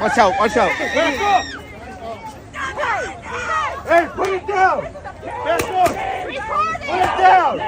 Watch out, watch out. Hey, put it down! Put it down!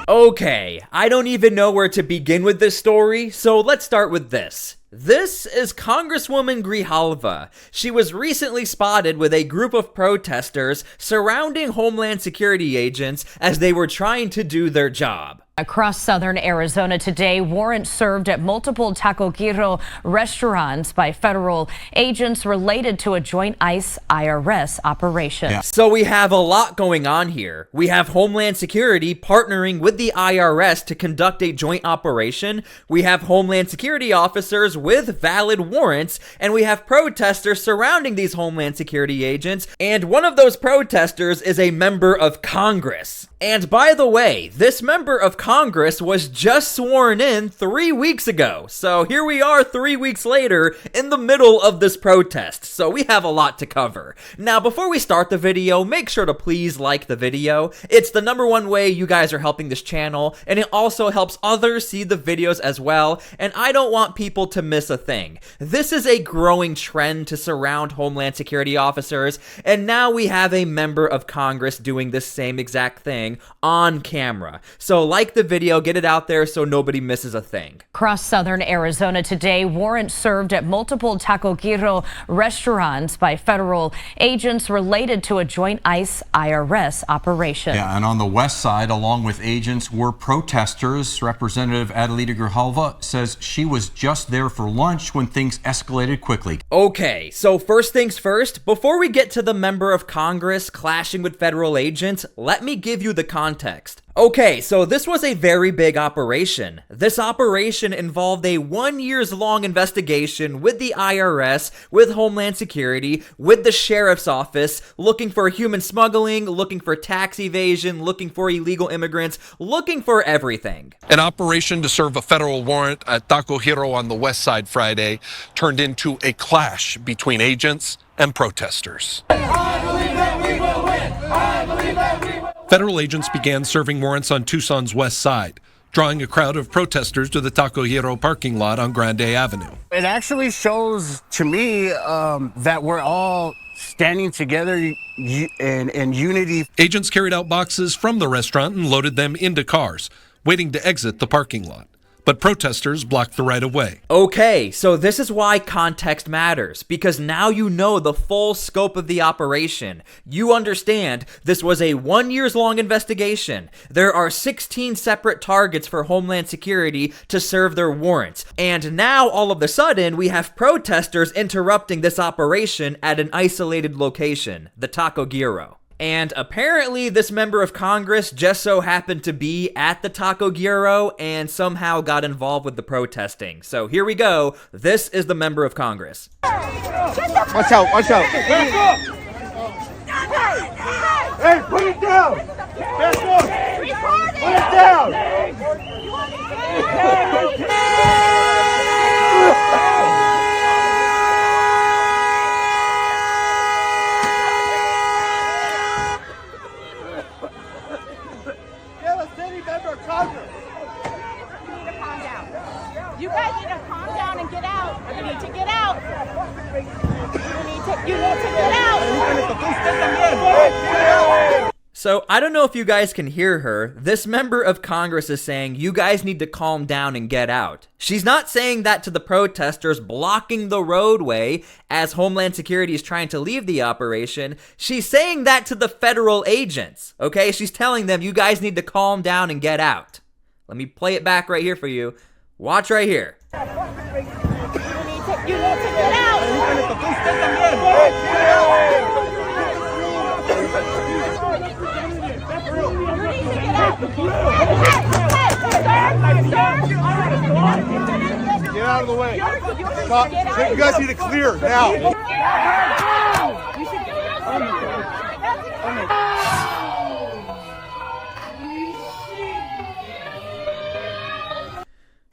Okay, I don't even know where to begin with this story, so let's start with this. This is Congresswoman Grijalva. She was recently spotted with a group of protesters surrounding Homeland Security agents as they were trying to do their job. Across southern Arizona today, warrants served at multiple Taco Giro restaurants by federal agents related to a joint ICE-IRS operation. Yeah. So we have a lot going on here. We have Homeland Security partnering with the IRS to conduct a joint operation. We have Homeland Security officers with valid warrants, and we have protesters surrounding these Homeland Security agents, and one of those protesters is a member of Congress. And by the way, this member of Congress was just sworn in 3 weeks ago. So here we are 3 weeks later in the middle of this protest. So we have a lot to cover. Now, before we start the video, make sure to please like the video. It's the #1 way you guys are helping this channel, and it also helps others see the videos as well. And I don't want people to miss a thing. This is a growing trend to surround Homeland Security officers, and now we have a member of Congress doing the same exact thing on camera. So like the video, get it out there so nobody misses a thing. Across southern Arizona today, warrants served at multiple Taco Giro restaurants by federal agents related to a joint ICE-IRS operation. Yeah, and on the west side, along with agents, were protesters. Representative Adelita Grijalva says she was just there for lunch when things escalated quickly. Okay, so first things first, before we get to the member of Congress clashing with federal agents, let me give you the context. Okay, so this was a very big operation. This operation involved a 1-year-long investigation with the IRS, with Homeland Security, with the sheriff's office, looking for human smuggling, looking for tax evasion, looking for illegal immigrants, looking for everything. An operation to serve a federal warrant at Taco Giro on the west side Friday turned into a clash between agents and protesters. Federal agents began serving warrants on Tucson's west side, drawing a crowd of protesters to the Taco Giro parking lot on Grande Avenue. It actually shows to me that we're all standing together in unity. Agents carried out boxes from the restaurant and loaded them into cars, waiting to exit the parking lot. But protesters blocked the right of way. Okay, so this is why context matters, because now you know the full scope of the operation. You understand this was a 1-year-long investigation. There are 16 separate targets for Homeland Security to serve their warrants. And now, all of a sudden, we have protesters interrupting this operation at an isolated location, the Taco Giro. And apparently this member of Congress just so happened to be at the Taco Giro and somehow got involved with the protesting. So here we go. This is the member of Congress. Watch out, watch out. Hey, put it down! Put it down! You guys need to calm down and get out. You need to get out. You need to get out. So I don't know if you guys can hear her. This member of Congress is saying you guys need to calm down and get out. She's not saying that to the protesters blocking the roadway as Homeland Security is trying to leave the operation. She's saying that to the federal agents, okay? She's telling them you guys need to calm down and get out. Let me play it back right here for you. Watch right here. You need to get out. Get out of the way. Stop. You guys need to clear now. You should get out.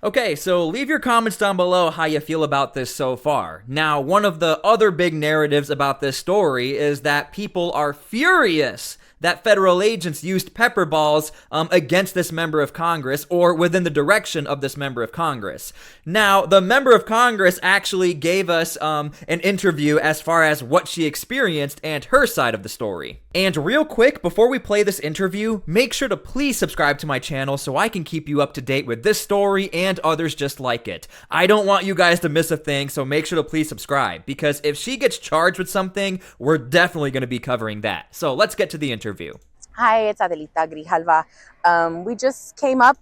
Okay, so leave your comments down below how you feel about this so far. Now, one of the other big narratives about this story is that people are furious that federal agents used pepper balls against this member of Congress or within the direction of this member of Congress. Now, the member of Congress actually gave us an interview as far as what she experienced and her side of the story. And real quick, before we play this interview, make sure to please subscribe to my channel so I can keep you up to date with this story and others just like it. I don't want you guys to miss a thing, so make sure to please subscribe, because if she gets charged with something, we're definitely going to be covering that. So let's get to the interview. Hi, it's Adelita Grijalva. We just came up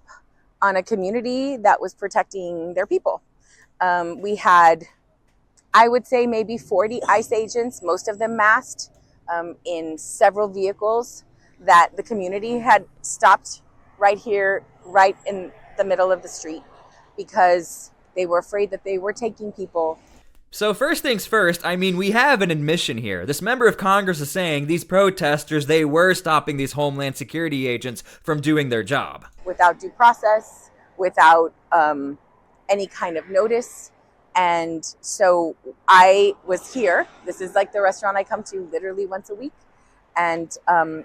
on a community that was protecting their people. We had, I would say, maybe 40 ICE agents, most of them masked, in several vehicles that the community had stopped right here, right in the middle of the street, because they were afraid that they were taking people. So first things first, I mean, we have an admission here. This member of Congress is saying these protesters, they were stopping these Homeland Security agents from doing their job. Without due process, without any kind of notice. And so I was here. This is like the restaurant I come to literally once a week, and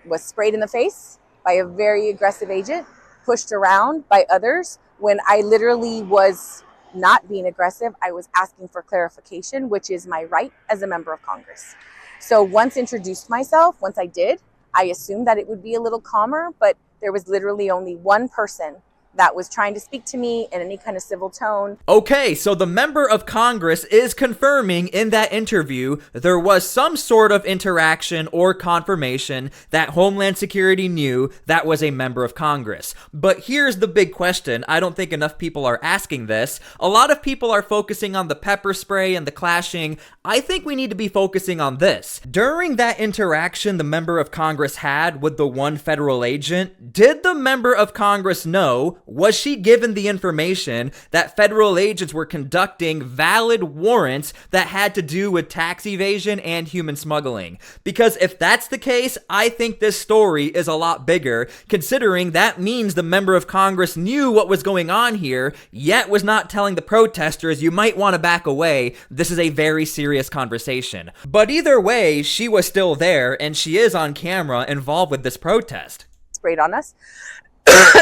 was sprayed in the face by a very aggressive agent, pushed around by others when I literally was not being aggressive. I was asking for clarification, which is my right as a member of Congress. So once introduced myself, once I did, I assumed that it would be a little calmer, but there was literally only one person that was trying to speak to me in any kind of civil tone. Okay, so the member of Congress is confirming in that interview there was some sort of interaction or confirmation that Homeland Security knew that was a member of Congress. But here's the big question. I don't think enough people are asking this. A lot of people are focusing on the pepper spray and the clashing. I think we need to be focusing on this. During that interaction the member of Congress had with the one federal agent, did the member of Congress know, was she given the information that federal agents were conducting valid warrants that had to do with tax evasion and human smuggling? Because if that's the case, I think this story is a lot bigger, considering that means the member of Congress knew what was going on here, yet was not telling the protesters, you might want to back away. This is a very serious conversation. But either way, she was still there, and she is on camera involved with this protest. Sprayed on us.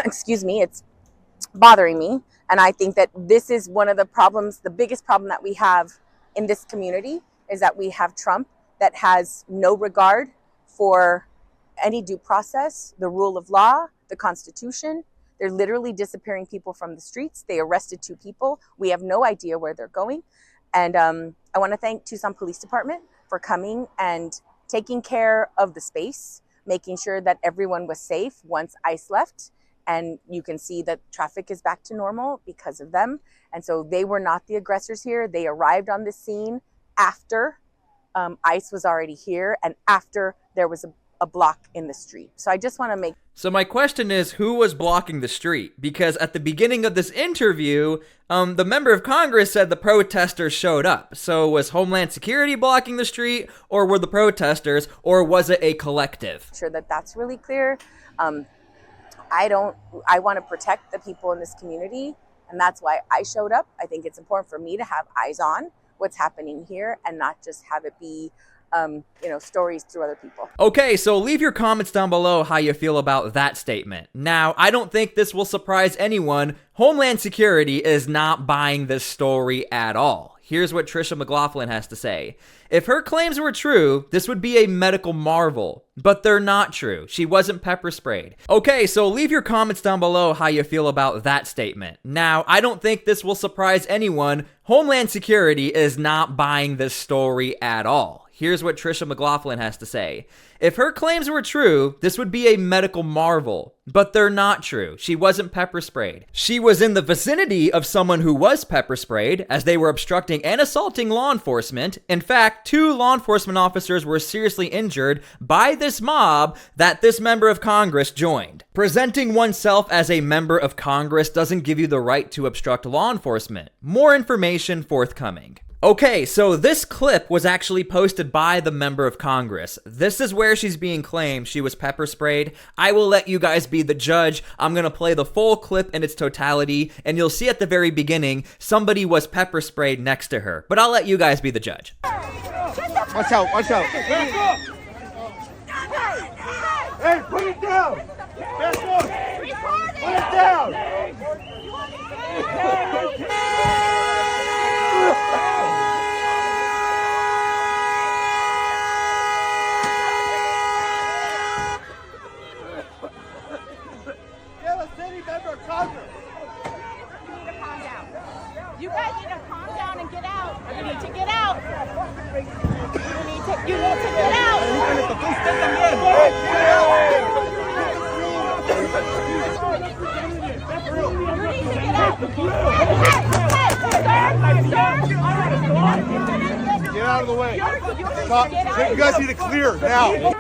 Excuse me, it's bothering me. And I think that this is one of the problems, the biggest problem that we have in this community, is that we have Trump that has no regard for any due process, the rule of law, the Constitution. They're literally disappearing people from the streets. They arrested 2 people. We have no idea where they're going. And I want to thank Tucson Police Department for coming and taking care of the space, making sure that everyone was safe once ICE left. And you can see that traffic is back to normal because of them. And so they were not the aggressors here. They arrived on the scene after ICE was already here and after there was a block in the street. So I just want to make... So my question is, who was blocking the street? Because at the beginning of this interview, the member of Congress said the protesters showed up. So was Homeland Security blocking the street, or were the protesters, or was it a collective? Sure that that's really clear. I want to protect the people in this community, and that's why I showed up. I think it's important for me to have eyes on what's happening here and not just have it be stories through other people. Okay, so leave your comments down below how you feel about that statement. Now, I don't think this will surprise anyone. Homeland Security is not buying this story at all. Here's what Trisha McLaughlin has to say. If her claims were true, this would be a medical marvel, but they're not true. She wasn't pepper sprayed. Okay, so leave your comments down below how you feel about that statement. Now, I don't think this will surprise anyone. Homeland Security is not buying this story at all. Here's what Trisha McLaughlin has to say. If her claims were true, this would be a medical marvel, but they're not true. She wasn't pepper sprayed. She was in the vicinity of someone who was pepper sprayed as they were obstructing and assaulting law enforcement. In fact, 2 law enforcement officers were seriously injured by this mob that this member of Congress joined. Presenting oneself as a member of Congress doesn't give you the right to obstruct law enforcement. More information forthcoming. Okay, so this clip was actually posted by the member of Congress. This is where she's being claimed she was pepper sprayed. I will let you guys be the judge. I'm gonna play the full clip in its totality, and you'll see at the very beginning, somebody was pepper sprayed next to her. But I'll let you guys be the judge. Watch out, watch out. Hey, put it down. Back up. Put it down. You're a city member of Congress. Calm down. You guys need to calm down and get out. You need to get out. You need to get out. Get out of the way. Stop. You guys need to clear now.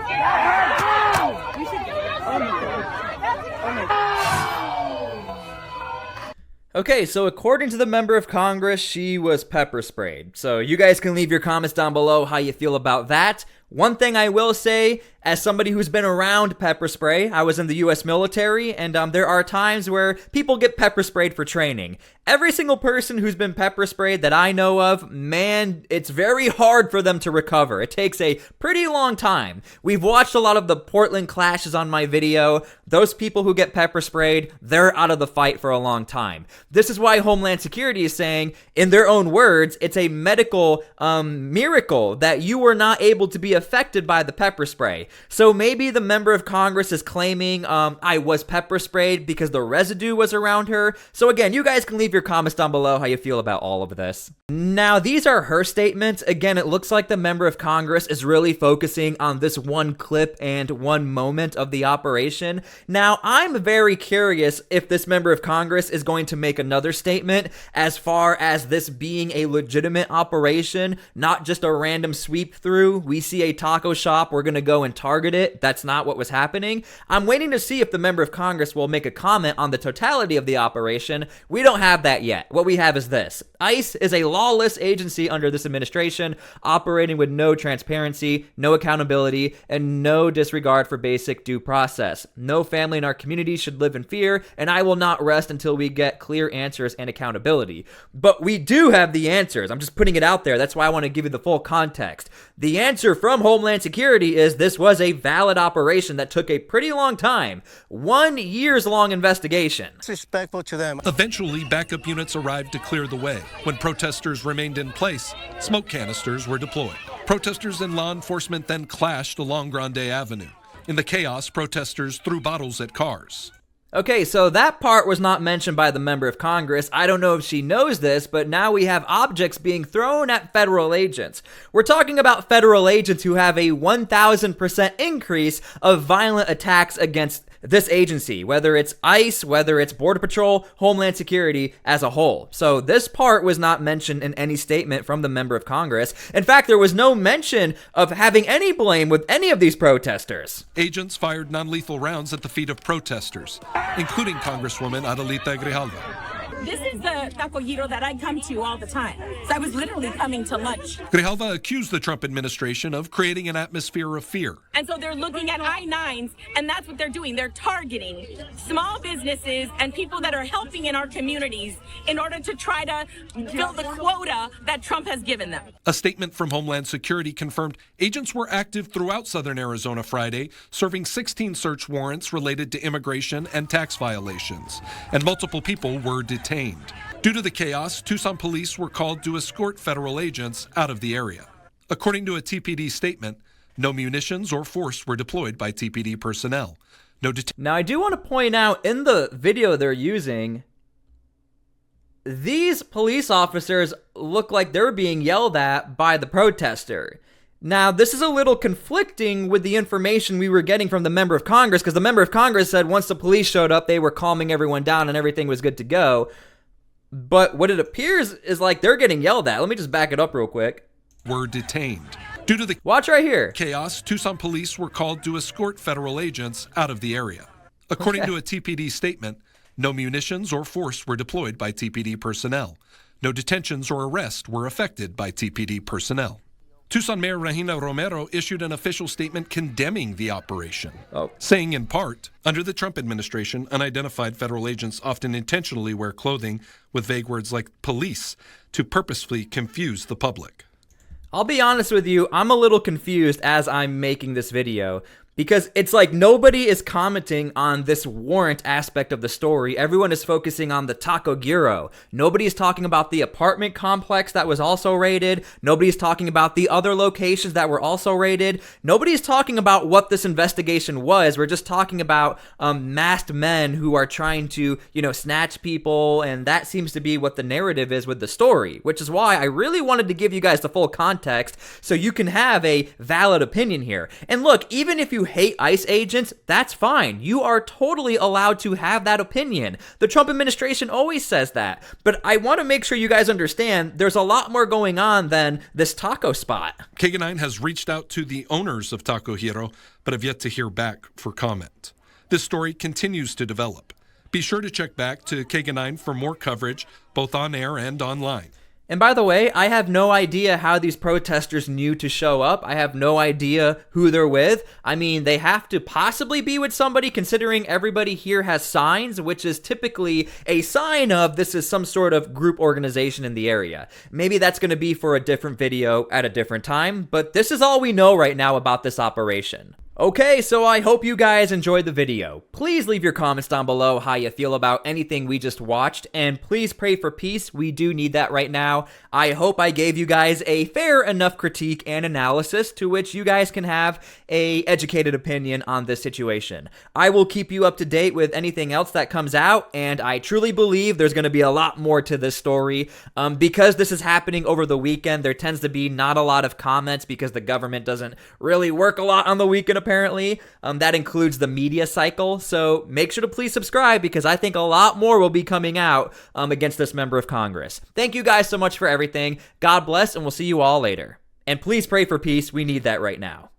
Okay, so according to the member of Congress, she was pepper sprayed. So you guys can leave your comments down below how you feel about that. One thing I will say, as somebody who's been around pepper spray, I was in the U.S. military, and there are times where people get pepper sprayed for training. Every single person who's been pepper sprayed that I know of, man, it's very hard for them to recover. It takes a pretty long time. We've watched a lot of the Portland clashes on my video. Those people who get pepper sprayed, they're out of the fight for a long time. This is why Homeland Security is saying, in their own words, it's a medical miracle that you were not able to be affected by the pepper spray. So maybe the member of Congress is claiming I was pepper sprayed because the residue was around her. So again, you guys can leave your comments down below how you feel about all of this. Now, these are her statements. Again, it looks like the member of Congress is really focusing on this one clip and one moment of the operation. Now, I'm very curious if this member of Congress is going to make another statement as far as this being a legitimate operation, not just a random sweep through. We see a taco shop, we're going to go and target it. That's not what was happening. I'm waiting to see if the member of Congress will make a comment on the totality of the operation. We don't have that yet. What we have is this. ICE is a lawless agency under this administration, operating with no transparency, no accountability, and no disregard for basic due process. No family in our community should live in fear, and I will not rest until we get clear answers and accountability. But we do have the answers. I'm just putting it out there. That's why I want to give you the full context. The answer from Homeland Security is this was a valid operation that took a pretty long time. 1 year's long investigation. Disrespectful to them. Eventually, backup units arrived to clear the way. When protesters remained in place, smoke canisters were deployed. Protesters and law enforcement then clashed along Grande Avenue. In the chaos, protesters threw bottles at cars. Okay, so that part was not mentioned by the member of Congress. I don't know if she knows this, but now we have objects being thrown at federal agents. We're talking about federal agents who have a 1,000% increase of violent attacks against this agency, whether it's ICE, whether it's Border Patrol, Homeland Security as a whole. So this part was not mentioned in any statement from the member of Congress. In fact, there was no mention of having any blame with any of these protesters. Agents fired non-lethal rounds at the feet of protesters, including Congresswoman Adelita Grijalva. This is the Taco Giro that I come to all the time. So I was literally coming to lunch. Grijalva accused the Trump administration of creating an atmosphere of fear. And so they're looking at I-9s, and that's what they're doing. They're targeting small businesses and people that are helping in our communities in order to try to fill the quota that Trump has given them. A statement from Homeland Security confirmed agents were active throughout southern Arizona Friday, serving 16 search warrants related to immigration and tax violations, and multiple people were detained. Due to the chaos, Tucson Police were called to escort federal agents out of the area. According to a TPD statement, no munitions or force were deployed by TPD personnel. Now, I do want to point out in the video they're using, these police officers look like they're being yelled at by the protester. Now, this is a little conflicting with the information we were getting from the member of Congress, because the member of Congress said once the police showed up, they were calming everyone down and everything was good to go. But what it appears is like they're getting yelled at. Let me just back it up real quick. Were detained. Due to the watch right here. Chaos, Tucson Police were called to escort federal agents out of the area. According to a TPD statement, no munitions or force were deployed by TPD personnel. No detentions or arrests were effected by TPD personnel. Tucson Mayor Regina Romero issued an official statement condemning the operation, saying in part, under the Trump administration, unidentified federal agents often intentionally wear clothing with vague words like police to purposefully confuse the public. I'll be honest with you, I'm a little confused as I'm making this video, Because it's like nobody is commenting on this warrant aspect of the story. Everyone is focusing on the Taco Giro. Nobody is talking about the apartment complex that was also raided. Nobody is talking about the other locations that were also raided. Nobody is talking about what this investigation was. We're just talking about masked men who are trying to, snatch people, and that seems to be what the narrative is with the story, which is why I really wanted to give you guys the full context so you can have a valid opinion here. And look, even if you hate ICE agents, that's fine. You are totally allowed to have that opinion. The Trump administration always says that. But I want to make sure you guys understand there's a lot more going on than this taco spot. KG9 has reached out to the owners of Taco Giro, but have yet to hear back for comment. This story continues to develop. Be sure to check back to KG9 for more coverage, both on air and online. And by the way, I have no idea how these protesters knew to show up. I have no idea who they're with. I mean, they have to possibly be with somebody considering everybody here has signs, which is typically a sign of this is some sort of group organization in the area. Maybe that's going to be for a different video at a different time, but this is all we know right now about this operation. Okay, so I hope you guys enjoyed the video. Please leave your comments down below how you feel about anything we just watched, and please pray for peace. We do need that right now. I hope I gave you guys a fair enough critique and analysis to which you guys can have a educated opinion on this situation. I will keep you up to date with anything else that comes out, and I truly believe there's going to be a lot more to this story. Because this is happening over the weekend, there tends to be not a lot of comments because the government doesn't really work a lot on the weekend, apparently. That includes the media cycle, so make sure to please subscribe because I think a lot more will be coming out against this member of Congress. Thank you guys so much for everything. God bless, and we'll see you all later. And please pray for peace. We need that right now.